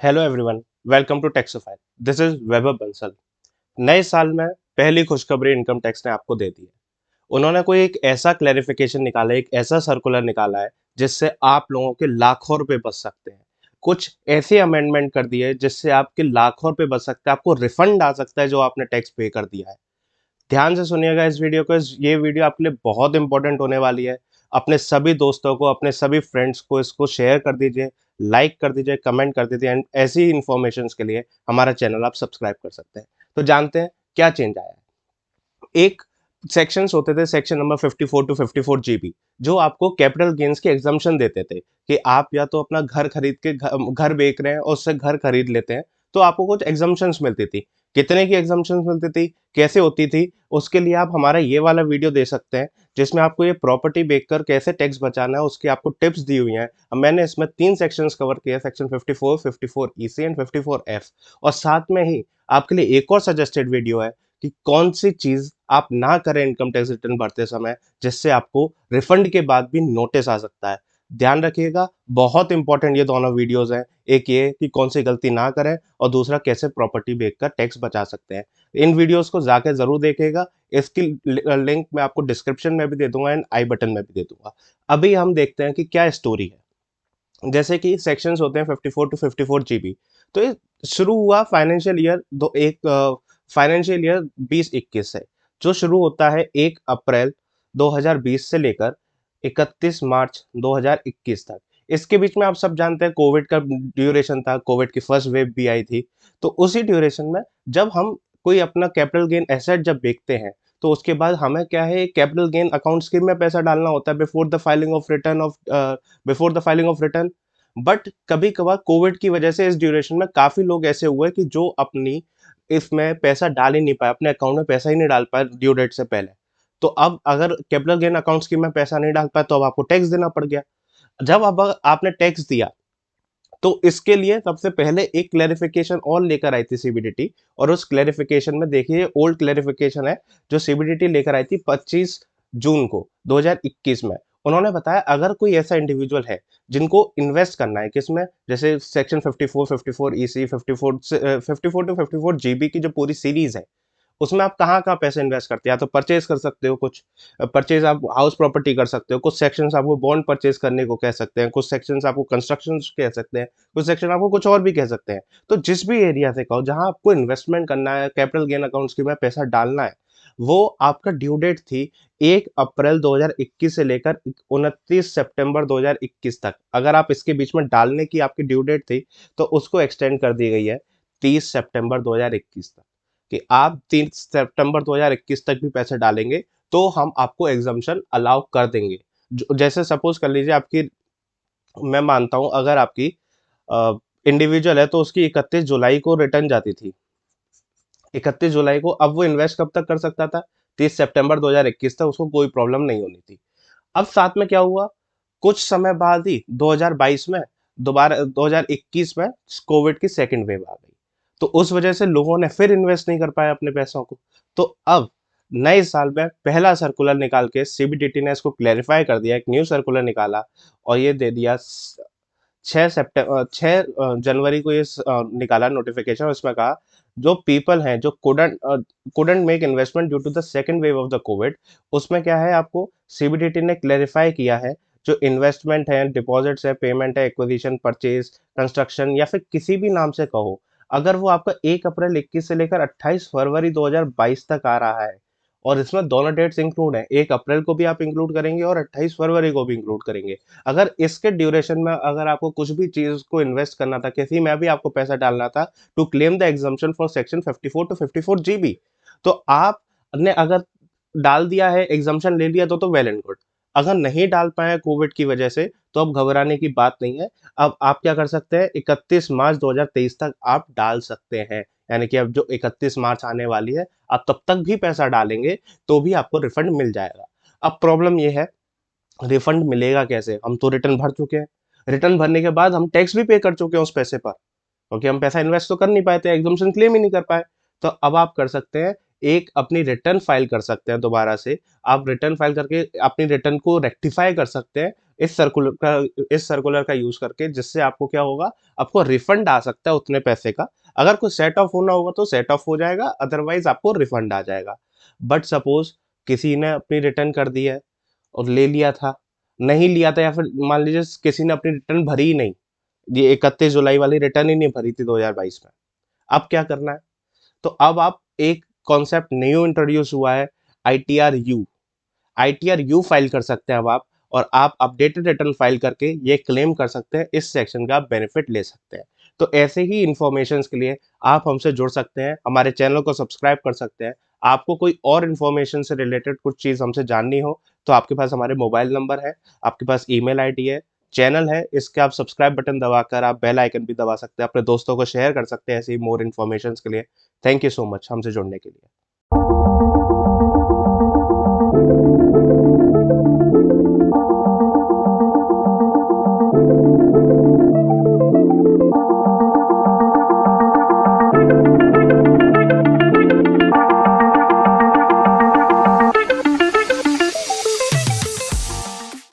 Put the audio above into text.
Hello everyone, welcome to Texophile. This is Vaibhav Bansal. नए साल में पहली खुशखबरी इनकम टैक्स ने आपको दे दी है। उन्होंने कोई एक ऐसा क्लैरिफिकेशन निकाला है, एक ऐसा सर्कुलर निकाला है जिससे आप लोगों के लाखों रुपए बच सकते हैं। कुछ ऐसे अमेंडमेंट कर दिए जिससे आपके लाखों रुपए बच सकते हैं, आपको रिफंड आ सकता है जो आपने टैक्स पे कर दिया है। ध्यान से सुनिएगा इस वीडियो को। ये वीडियो आपके लिए बहुत इंपॉर्टेंट होने वाली है। अपने सभी दोस्तों को, अपने सभी फ्रेंड्स को इसको शेयर कर दीजिए, लाइक कर दीजिए, कमेंट कर दीजिए एंड ऐसी इन्फॉर्मेशन के लिए हमारा चैनल आप सब्सक्राइब कर सकते हैं। तो जानते हैं क्या चेंज आया है। एक सेक्शंस होते थे, सेक्शन नंबर 54 टू 54 जीबी, जो आपको कैपिटल गेन्स के एग्जाम्पशन देते थे कि आप या तो अपना घर खरीद के घर बेच रहे हैं और उससे घर खरीद लेते हैं तो आपको कुछ एग्जाम्पशंस मिलती थी। कितने की एग्जाम्पशंस मिलती थी, कैसे होती थी, उसके लिए आप हमारा ये वाला वीडियो दे सकते हैं जिसमें आपको ये प्रॉपर्टी बेचकर कैसे टैक्स बचाना है उसकी आपको टिप्स दी हुई हैं। अब मैंने इसमें 3 सेक्शंस कवर किए हैं, सेक्शन 54, 54 ईसी एंड 54 एफ। और साथ में ही आपके लिए एक और सजेस्टेड वीडियो है कि कौन सी चीज आप ना करें इनकम टैक्स रिटर्न भरते समय जिससे आपको रिफंड के बाद भी नोटिस आ सकता है। ध्यान रखिएगा, बहुत इंपॉर्टेंट ये दोनों वीडियोस हैं। एक ये कि कौन सी गलती ना करें और दूसरा कैसे प्रॉपर्टी बेचकर टैक्स बचा सकते हैं। इन वीडियोस को जाके जरूर देखिएगा। इसकी लिंक मैं आपको डिस्क्रिप्शन में भी दे दूंगा एंड आई बटन में भी दे दूंगा। अभी हम देखते हैं कि क्या स्टोरी है। जैसे कि सेक्शंस होते हैं 54 टू 54 जीबी। तो ये शुरू हुआ फाइनेंशियल ईयर दो एक फाइनेंशियल ईयर 2021 से, जो शुरू होता है 1 अप्रैल 2020 से लेकर 31 मार्च 2021 तक। इसके बीच में आप सब जानते हैं कोविड का ड्यूरेशन था, कोविड की फर्स्ट वेव भी आई थी। तो उसी ड्यूरेशन में जब हम कोई अपना कैपिटल गेन एसेट जब बेचते हैं तो उसके बाद हमें क्या है, कैपिटल गेन अकाउंट स्कीम में पैसा डालना होता है before the filing of return. But कभी कभार कोविड की वजह से इस ड्यूरेशन में काफी लोग ऐसे हुए कि जो अपनी इसमें पैसा डाल ही नहीं पाए, अपने अकाउंट में पैसा ही नहीं डाल पाए ड्यू डेट से पहले। तो अब अगर कैपिटल गेन अकाउंट स्कीम में पैसा नहीं डाल पाए तो अब आपको टैक्स देना पड़ गया। जब अब आपने टैक्स दिया तो इसके लिए सबसे पहले एक क्लेरिफिकेशन और लेकर आई थी सीबीडीटी। और उस क्लेरिफिकेशन में देखिए, ओल्ड क्लेरिफिकेशन है जो सीबीडीटी लेकर आई थी 25 जून को 2021 में। उन्होंने बताया अगर कोई ऐसा इंडिविजुअल है जिनको इन्वेस्ट करना है किसमें, जैसे सेक्शन 54, 54 ईसी, 54 54 टू 54 जीबी की जो पूरी सीरीज है, उसमें आप कहाँ-कहाँ पैसे इन्वेस्ट करते हैं? या तो परचेज़ कर सकते हो कुछ, परचेज़ आप हाउस प्रॉपर्टी कर सकते हो, कुछ सेक्शंस आपको बॉन्ड परचेज़ करने को कह सकते हैं, कुछ सेक्शंस आपको कंस्ट्रक्शंस कह सकते हैं, कुछ सेक्शन आपको कुछ और भी कह सकते हैं। तो जिस भी एरिया से कहो जहाँ आपको इन्वेस्टमेंट करना है, कैपिटल गेन अकाउंट स्कीम में पैसा डालना है, वो आपका ड्यू डेट थी 1 अप्रैल 2021 से लेकर 29 सितंबर 2021 तक। अगर आप इसके बीच में डालने की आपकी ड्यू डेट थी, तो उसको एक्सटेंड कर दी गई है 30 सितंबर 2021 तक। कि आप 3 सितंबर 2021 तक भी पैसे डालेंगे तो हम आपको एग्जम्पशन अलाउ कर देंगे। जैसे सपोज कर लीजिए आपकी, मैं मानता हूं अगर आपकी इंडिविजुअल है तो उसकी 31 जुलाई को रिटर्न जाती थी। 31 जुलाई को, अब वो इन्वेस्ट कब तक कर सकता था? 30 सितंबर 2021 तक उसको कोई प्रॉब्लम नहीं होनी थी। अब साथ में क्या हुआ, कुछ समय बाद ही 2022 में, दोबारा 2021 में कोविड की सेकंड वेव आ गई। तो उस वजह से लोगों ने फिर इन्वेस्ट नहीं कर पाया अपने पैसों को। तो अब नए साल में पहला सर्कुलर निकाल के सीबीडीटी ने इसको क्लेरिफाई कर दिया, एक न्यू सर्कुलर निकाला और ये दे दिया 6 जनवरी को ये निकाला नोटिफिकेशन। उसमें कहा जो पीपल हैं जो couldn't make investment due to the second wave of the Covid, उसमें क्या है, आपको सीबीडीटी ने क्लेरिफाई किया है जो इन्वेस्टमेंट है, डिपॉजिट्स है, पेमेंट है, एक्विजिशन, परचेज, कंस्ट्रक्शन या फिर किसी भी नाम से कहो, अगर वो आपका 1 अप्रैल 21 से लेकर 28 फरवरी 2022 तक आ रहा है, और इसमें दोनों डेट्स इंक्लूड हैं, 1 अप्रैल को भी आप इंक्लूड करेंगे और 28 फरवरी को भी इंक्लूड करेंगे। अगर इसके ड्यूरेशन में अगर आपको कुछ भी चीज को इन्वेस्ट करना था, किसी में भी आपको पैसा डालना था to claim the exemption for section 54 to 54 GB, तो आपने अगर डाल दिया है, एग्जाम्पशन ले लिया तो वेल एंड गुड। अगर नहीं डाल पाए कोविड की वजह से तो अब घबराने की बात नहीं है। अब आप क्या कर सकते हैं, 31 मार्च 2023 तक आप डाल सकते हैं। यानी कि अब जो 31 मार्च आने वाली है, आप तब तक भी पैसा डालेंगे तो भी आपको रिफंड मिल जाएगा। अब प्रॉब्लम ये है, रिफंड मिलेगा कैसे? हम तो रिटर्न भर चुके हैं। रिटर्न भरने के बाद हम टैक्स भी पे कर चुके हैं उस पैसे पर, क्योंकि हम पैसा इन्वेस्ट तो कर नहीं पाए थे, एग्जम्पशन क्लेम ही नहीं कर पाए। तो अब आप कर सकते हैं एक अपनी रिटर्न फाइल कर सकते हैं दोबारा से। आप रिटर्न फाइल करके अपनी रिटर्न को रेक्टिफाई कर सकते हैं इस सर्कुलर का यूज करके, जिससे आपको क्या होगा, आपको रिफंड आ सकता है उतने पैसे का। अगर कुछ सेट ऑफ होना होगा तो सेट ऑफ हो जाएगा, अदरवाइज आपको रिफंड आ जाएगा। बट सपोज किसी ने अपनी रिटर्न कर दी है और ले लिया था, नहीं लिया था, या फिर मान लीजिए किसी ने अपनी रिटर्न भरी ही नहीं, ये 31 जुलाई वाली रिटर्न ही नहीं भरी थी 2022 में। अब क्या करना है? तो अब आप एक कॉन्सेप्ट न्यू इंट्रोड्यूस हुआ है, ITR you. ITR you file कर सकते हैं अब आप, और आप अपडेटेड रिटर्न फाइल करके ये क्लेम कर सकते हैं, इस सेक्शन का आप बेनिफिट ले सकते हैं। तो ऐसे ही इंफॉर्मेशन के लिए आप हमसे जुड़ सकते हैं, हमारे चैनल को सब्सक्राइब कर सकते हैं। आपको कोई और इन्फॉर्मेशन से रिलेटेड कुछ चीज़ हमसे जाननी हो तो आपके पास हमारे मोबाइल नंबर है, आपके पास ईमेल आईडी है, चैनल है, इसके आप सब्सक्राइब बटन दबाकर आप बेल आइकन भी दबा सकते हैं, अपने दोस्तों को शेयर कर सकते हैं ऐसी मोर इन्फॉर्मेशन के लिए। थैंक यू सो मच हमसे जुड़ने के लिए।